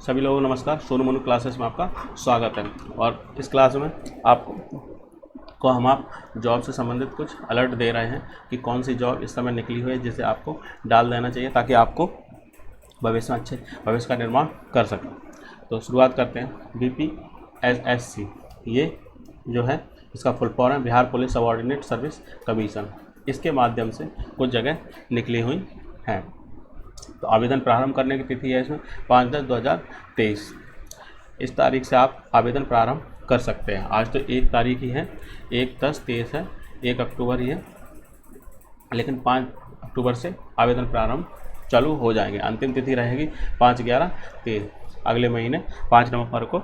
सभी लोगों को नमस्कार। सोनू मोनू क्लासेस में आपका स्वागत है। और इस क्लास में आपको हम जॉब से संबंधित कुछ अलर्ट दे रहे हैं कि कौन सी जॉब इस समय निकली हुई है जिसे आपको डाल देना चाहिए ताकि आपको भविष्य में अच्छे भविष्य का निर्माण कर सकें। तो शुरुआत करते हैं। BPSSC ये जो है इसका फुल फॉर्म है Bihar police subordinate service commission. इसके माध्यम से कुछ जगह निकली हुई हैं। तो आवेदन प्रारंभ करने की तिथि है इसमें 5/10/2023। इस तारीख से आप आवेदन प्रारंभ कर सकते हैं। आज तो 1 तारीख ही है, 1/10/23 है, 1 अक्टूबर ही है, लेकिन 5 अक्टूबर से आवेदन प्रारंभ चालू हो जाएंगे। अंतिम तिथि रहेगी 5/11/23। अगले महीने 5 नवंबर को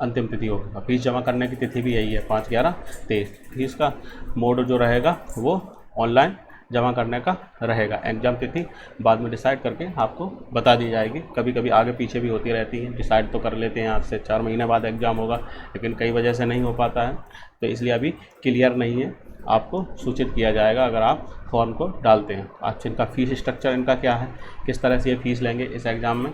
अंतिम तिथि होगी। फीस जमा करने की तिथि भी यही है 5/11/23। फीस का मोड जो रहेगा वो ऑनलाइन जमा करने का रहेगा। एग्ज़ाम तिथि बाद में डिसाइड करके आपको बता दी जाएगी। कभी कभी आगे पीछे भी होती रहती है। डिसाइड तो कर लेते हैं आज से 4 महीने बाद एग्ज़ाम होगा, लेकिन कई वजह से नहीं हो पाता है, तो इसलिए अभी क्लियर नहीं है। आपको सूचित किया जाएगा अगर आप फॉर्म को डालते हैं। अच्छा, इनका फ़ीस स्ट्रक्चर इनका क्या है, किस तरह से ये फ़ीस लेंगे इस एग्ज़ाम में।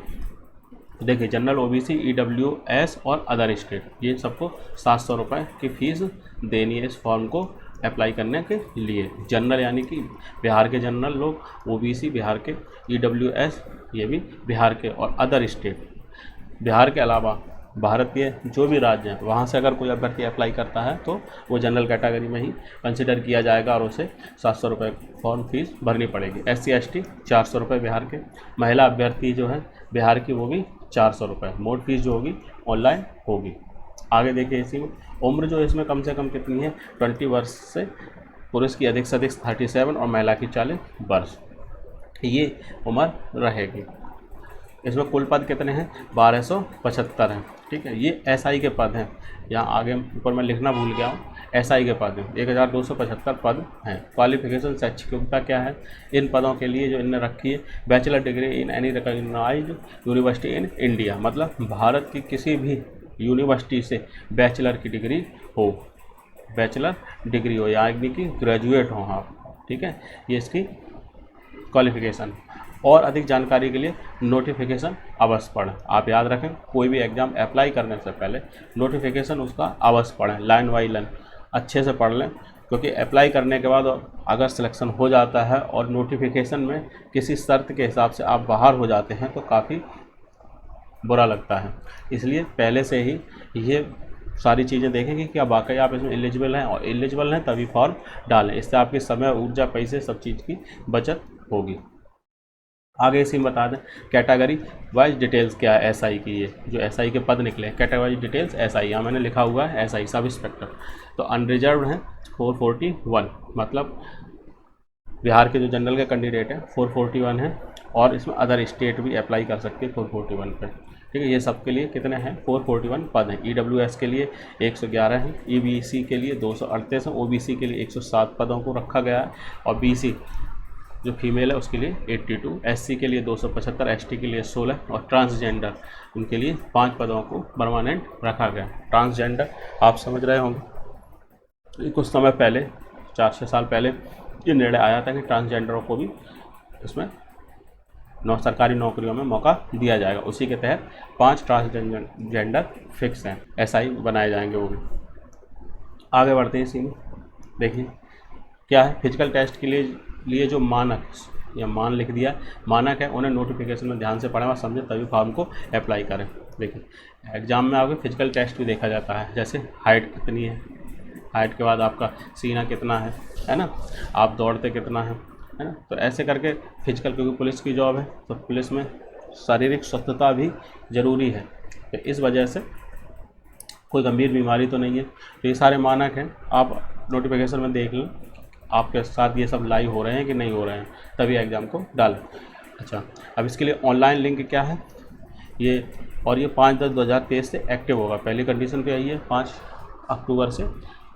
देखिए, जनरल OBC EWS और अदर स्टेट ये सबको 700 रुपये की फ़ीस देनी है इस फॉर्म को अप्लाई करने के लिए। जनरल यानी कि बिहार के जनरल लोग, OBC बिहार के, EWS ये भी बिहार के, और अदर स्टेट बिहार के अलावा भारत के जो भी राज्य हैं वहाँ से अगर कोई अभ्यर्थी अप्लाई करता है तो वो जनरल कैटेगरी में ही कंसिडर किया जाएगा और उसे 700 रुपये फॉर्म फीस भरनी पड़ेगी। SC ST 400 रुपये बिहार के, महिला अभ्यर्थी जो है बिहार की वो भी 400 रुपये। मोड फीस जो होगी ऑनलाइन होगी। आगे देखिए, इसी में उम्र जो इसमें कम से कम कितनी है, 20 वर्ष से, पुरुष की अधिक से अधिक 37 और महिला की 40 वर्ष ये उम्र रहेगी। इसमें कुल पद कितने हैं, 1275 हैं। ठीक है, ये SI के पद हैं। यहाँ आगे ऊपर मैं लिखना भूल गया हूँ, SI के पद हैं 1275 पद हैं। क्वालिफिकेशन शैक्षिक योग्यता क्या है इन पदों के लिए जो इनने रखी है, bachelor degree in any recognised university in India, मतलब भारत की किसी भी यूनिवर्सिटी से बैचलर की डिग्री हो, बैचलर डिग्री हो यानी कि ग्रेजुएट हो आप। ठीक है, ये इसकी क्वालिफिकेशन। और अधिक जानकारी के लिए नोटिफिकेशन अवश्य पढ़ें। आप याद रखें, कोई भी एग्ज़ाम अप्लाई करने से पहले नोटिफिकेशन उसका अवश्य पढ़ें, लाइन बाई लाइन अच्छे से पढ़ लें, क्योंकि अप्लाई करने के बाद अगर सिलेक्शन हो जाता है और नोटिफिकेशन में किसी शर्त के हिसाब से आप बाहर हो जाते हैं तो काफ़ी बुरा लगता है। इसलिए पहले से ही ये सारी चीज़ें देखें कि क्या वाकई आप इसमें एलिजिबल हैं, और एलिजिबल हैं तभी फॉर्म डालें। इससे आपके समय, ऊर्जा, पैसे सब चीज़ की बचत होगी। आगे इसी में बता दें कैटेगरी वाइज डिटेल्स क्या है SI की। ये जो SI के पद निकले हैं, कैटेगरी वाइज डिटेल्स SI, यहाँ मैंने लिखा हुआ है SI सब इंस्पेक्टर। तो अनरिजर्व हैं 441, मतलब बिहार के जो जनरल के कैंडिडेट हैं 441 हैं, और इसमें अदर स्टेट भी अप्लाई कर सकते हैं 441 पे। ठीक है, ये सब के लिए कितने हैं, 441 पद हैं। EWS के लिए 111 हैं, EBC के लिए 238 हैं, OBC के लिए 107 पदों को रखा गया है, और BC जो फीमेल है उसके लिए 82, SC के लिए 275, ST के लिए 16, और ट्रांसजेंडर उनके लिए 5 पदों को परमानेंट रखा गया। ट्रांसजेंडर आप समझ रहे होंगे, कुछ समय पहले 4-6 साल पहले ये निर्णय आया था कि ट्रांसजेंडरों को भी इसमें सरकारी नौकरियों में मौका दिया जाएगा। उसी के तहत 5 ट्रांसजेंडर फिक्स हैं, SI बनाए जाएंगे वो भी। आगे बढ़ते हैं इसी में। देखिए क्या है, फिजिकल टेस्ट के लिए जो मानक या मान लिख दिया मानक है, उन्हें नोटिफिकेशन में ध्यान से पढ़ें और समझें तभी फॉर्म को अप्लाई करें। देखिए, एग्ज़ाम में आपके फिजिकल टेस्ट भी देखा जाता है, जैसे हाइट कितनी है, हाइट के बाद आपका सीना कितना है ना, आप दौड़ते कितना है ना। तो ऐसे करके फिजिकल, क्योंकि पुलिस की जॉब है तो पुलिस में शारीरिक स्वस्थता भी ज़रूरी है, तो इस वजह से कोई गंभीर बीमारी तो नहीं है। तो ये सारे मानक हैं, आप नोटिफिकेशन में देख लें आपके साथ ये सब लाइव हो रहे हैं कि नहीं हो रहे हैं, तभी एग्ज़ाम को डालें। अच्छा, अब इसके लिए ऑनलाइन लिंक क्या है ये, और ये 5/10/2023 से एक्टिव होगा। पहली कंडीशन तो यही है 5 अक्टूबर से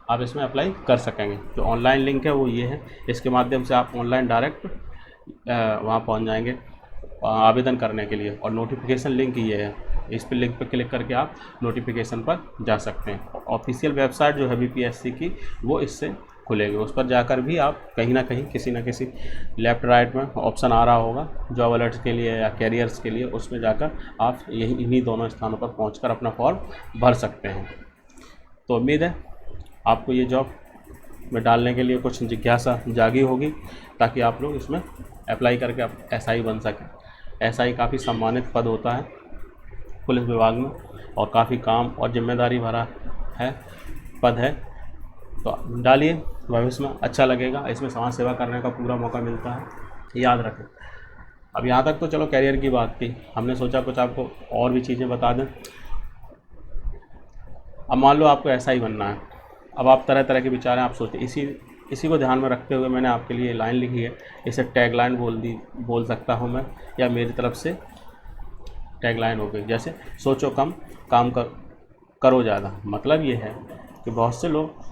आप इसमें अप्लाई कर सकेंगे। जो ऑनलाइन लिंक है वो ये है, इसके माध्यम से आप ऑनलाइन डायरेक्ट वहाँ पहुँच जाएंगे आवेदन करने के लिए। और नोटिफिकेशन लिंक ये है, इस पर लिंक पर क्लिक करके आप नोटिफिकेशन पर जा सकते हैं। ऑफिशियल वेबसाइट जो है BPSC की वो इससे खुलेगी, उस पर जाकर भी आप कहीं ना कहीं किसी न किसी लेफ़्ट राइट में ऑप्शन आ रहा होगा जॉब अलर्ट्स के लिए या कैरियर्स के लिए, उसमें जाकर आप इन्हीं दोनों स्थानों पर पहुंचकर अपना फॉर्म भर सकते हैं। तो उम्मीद है आपको ये जॉब में डालने के लिए कुछ जिज्ञासा जागी होगी, ताकि आप लोग इसमें अप्लाई करके आप SI बन सकें। SI काफ़ी सम्मानित पद होता है पुलिस विभाग में और काफ़ी काम और जिम्मेदारी भरा है पद है। तो डालिए, भविष्य में अच्छा लगेगा, इसमें समाज सेवा करने का पूरा मौका मिलता है, याद रखें। अब यहाँ तक तो चलो कैरियर की बात थी, हमने सोचा कुछ आपको और भी चीज़ें बता दें। अब मान लो आपको SI बनना है, अब आप तरह तरह के विचार हैं, आप सोचते इसी को ध्यान में रखते हुए मैंने आपके लिए लाइन लिखी है। इसे टैगलाइन बोल सकता हूँ मैं, या मेरी तरफ से टैगलाइन हो गई, जैसे सोचो कम काम करो ज़्यादा। मतलब ये है कि बहुत से लोग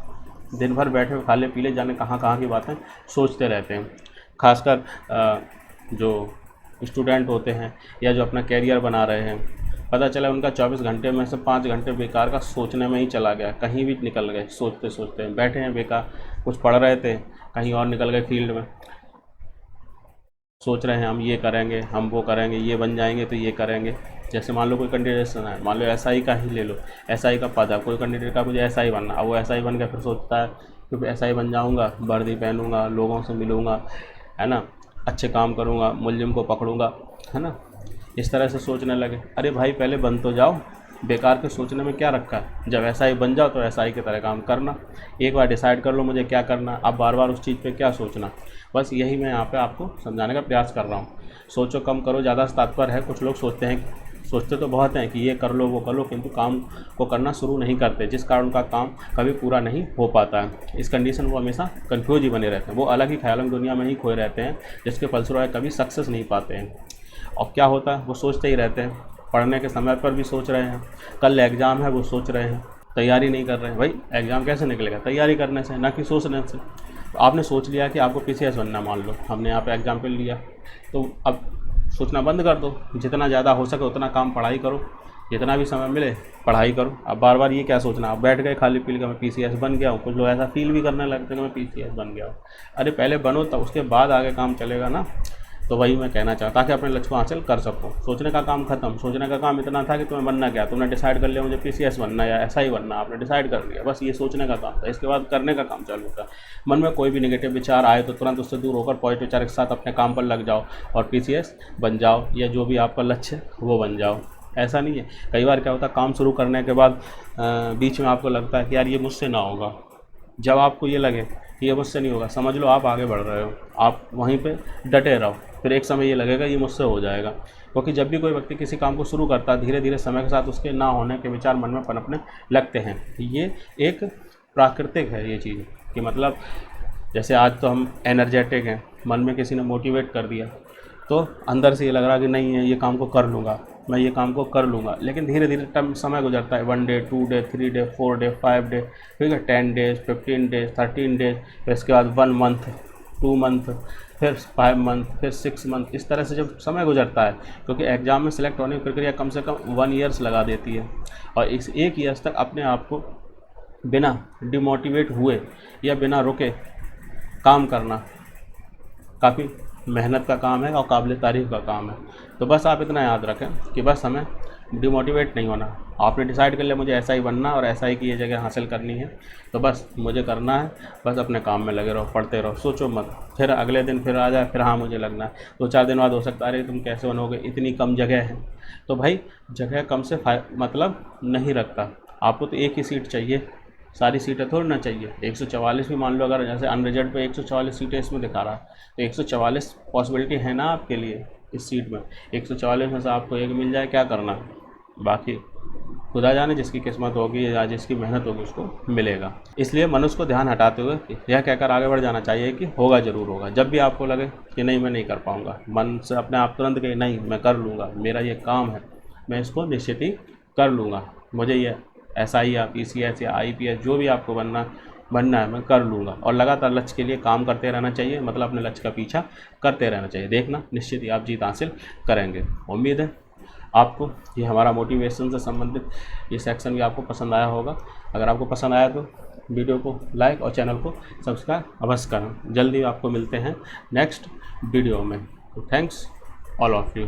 दिन भर बैठे खाले पीले जाने कहाँ की बातें सोचते रहते हैं, खासकर जो स्टूडेंट होते हैं या जो अपना कैरियर बना रहे हैं। पता चला उनका 24 घंटे में से 5 घंटे बेकार का सोचने में ही चला गया, कहीं भी निकल गए सोचते सोचते बैठे हैं बेकार। कुछ पढ़ रहे थे, कहीं और निकल गए फील्ड में, सोच रहे हैं हम ये करेंगे, हम वो करेंगे, ये बन जाएंगे तो ये करेंगे। जैसे मान लो कोई कैंडिडेट है, मान लो SI का ही ले लो, SI का पद है, कोई कैंडिडेट का मुझे SI बनना, अब वो SI बन के फिर सोचता है कि SI बन जाऊंगा, वर्दी पहनूंगा, लोगों से मिलूंगा, है ना, अच्छे काम करूंगा, मुलजिम को पकड़ूंगा, है ना, इस तरह से सोचने लगे। अरे भाई पहले बन तो जाओ, बेकार के सोचने में क्या रखा है। जब SI बन जाओ तो SI की तरह काम करना, एक बार डिसाइड कर लो मुझे क्या करना, अब बार बार उस चीज़ पे क्या सोचना। बस यही मैं यहाँ पे आपको समझाने का प्रयास कर रहा हूँ। सोचो कम करो ज़्यादा से तात्पर्य है, कुछ लोग सोचते तो बहुत हैं कि ये कर लो वो कर लो, किंतु काम को करना शुरू नहीं करते, जिस कारण उनका काम कभी पूरा नहीं हो पाता है। इस कंडीशन वो हमेशा कन्फ्यूज ही बने रहते हैं, वो अलग ही ख्यालों दुनिया में ही खोए रहते हैं, जिसके फलस्वरूप कभी सक्सेस नहीं पाते हैं। और क्या होता है, वो सोचते ही रहते हैं, पढ़ने के समय पर भी सोच रहे हैं, कल एग्ज़ाम है वो सोच रहे हैं, तैयारी नहीं कर रहे हैं। भाई एग्ज़ाम कैसे निकलेगा, तैयारी करने से, ना कि सोचने से। तो आपने सोच लिया कि आपको PCS बनना, मान लो हमने यहाँ पे एग्जाम्पल लिया, तो अब सोचना बंद कर दो, जितना ज़्यादा हो सके उतना काम पढ़ाई करो, जितना भी समय मिले पढ़ाई करो। अब बार बार ये क्या सोचना, अब बैठ गए खाली पील का मैं PCS बन गया हूँ। कुछ लोग ऐसा फील भी करने लगते हैं कि मैं PCS बन गया हूँ। अरे पहले बनो, तब उसके बाद आगे काम चलेगा ना। तो वही मैं कहना चाहता, ताकि अपने लक्ष्य को हासिल कर सको। सोचने का काम खत्म, सोचने का काम इतना था कि तुम्हें बनना क्या, तुमने डिसाइड कर लिया मुझे PCS बनना या SI बनना, आपने डिसाइड कर लिया, बस ये सोचने का काम था। इसके बाद करने का काम चालू था। मन में कोई भी नेगेटिव विचार आए तो तुरंत उससे दूर होकर पॉजिटिव विचार के साथ अपने काम पर लग जाओ और PCS बन जाओ, या जो भी आपका लक्ष्य है वो बन जाओ। ऐसा नहीं है, कई बार क्या होता है, काम शुरू करने के बाद बीच में आपको लगता है कि यार ये मुझसे ना होगा। जब आपको ये लगे कि ये मुझसे नहीं होगा, समझ लो आप आगे बढ़ रहे हो, आप वहीं पे डटे रहो, फिर एक समय ये लगेगा ये मुझसे हो जाएगा। क्योंकि जब भी कोई व्यक्ति किसी काम को शुरू करता है, धीरे धीरे समय के साथ उसके ना होने के विचार मन में पनपने लगते हैं। ये एक प्राकृतिक है ये चीज़, कि मतलब जैसे आज तो हम एनर्जेटिक हैं, मन में किसी ने मोटिवेट कर दिया तो अंदर से ये लग रहा कि नहीं है, ये काम को कर लूँगा, मैं ये काम को कर लूँगा। लेकिन धीरे धीरे टाइम समय गुजरता है, 1 day 2 day 3 day 4 day 5 day, ठीक है, 10 डेज 15 डेज 13 डेज, फिर इसके बाद 1 मंथ 2 मंथ, फिर 5 मंथ, फिर 6 मंथ। इस तरह से जब समय गुजरता है, क्योंकि एग्ज़ाम में सिलेक्ट होने की प्रक्रिया कम से कम 1 ईयर्स लगा देती है, और इस 1 ईयर्स तक अपने आप को बिना डिमोटिवेट हुए या बिना रुके काम करना काफ़ी मेहनत का काम है और काबिल तारीफ़ का काम है। तो बस आप इतना याद रखें कि बस हमें डिमोटिवेट नहीं होना। आपने डिसाइड कर लिया मुझे SI बनना और SI की ये जगह हासिल करनी है, तो बस मुझे करना है, बस अपने काम में लगे रहो, पढ़ते रहो, सोचो मत। फिर अगले दिन फिर आ जाए, फिर हाँ मुझे लगना है, 2-4 दिन बाद हो सकता है अरे तुम कैसे बनोगे, इतनी कम जगह है। तो भाई जगह कम से मतलब नहीं रखता, आपको तो एक ही सीट चाहिए, सारी सीटें थोड़ी ना चाहिए। 144 भी मान लो, अगर जैसे अनरिजर्व पे 144 सीटें इसमें दिखा रहा है, तो 144 पॉसिबिलिटी है ना आपके लिए इस सीट में। 144 में से आपको एक मिल जाए, क्या करना, बाकी खुदा जाने, जिसकी किस्मत होगी या जिसकी मेहनत होगी उसको मिलेगा। इसलिए मनुष्य को ध्यान हटाते हुए यह कहकर आगे बढ़ जाना चाहिए कि होगा ज़रूर होगा। जब भी आपको लगे कि नहीं मैं नहीं कर पाऊँगा, मन से अपने आप तुरंत कहे नहीं मैं कर लूँगा, मेरा ये काम है, मैं इसको निश्चित ही कर लूँगा, मुझे ये SI या PCS या IPS जो भी आपको बनना है मैं कर लूँगा। और लगातार लक्ष्य के लिए काम करते रहना चाहिए, मतलब अपने लक्ष्य का पीछा करते रहना चाहिए। देखना निश्चित ही आप जीत हासिल करेंगे। उम्मीद है आपको ये हमारा मोटिवेशन से संबंधित ये सेक्शन भी आपको पसंद आया होगा। अगर आपको पसंद आया तो वीडियो को लाइक और चैनल को सब्सक्राइब अवश्य करें। जल्दी आपको मिलते हैं नेक्स्ट वीडियो में। Thanks all of you.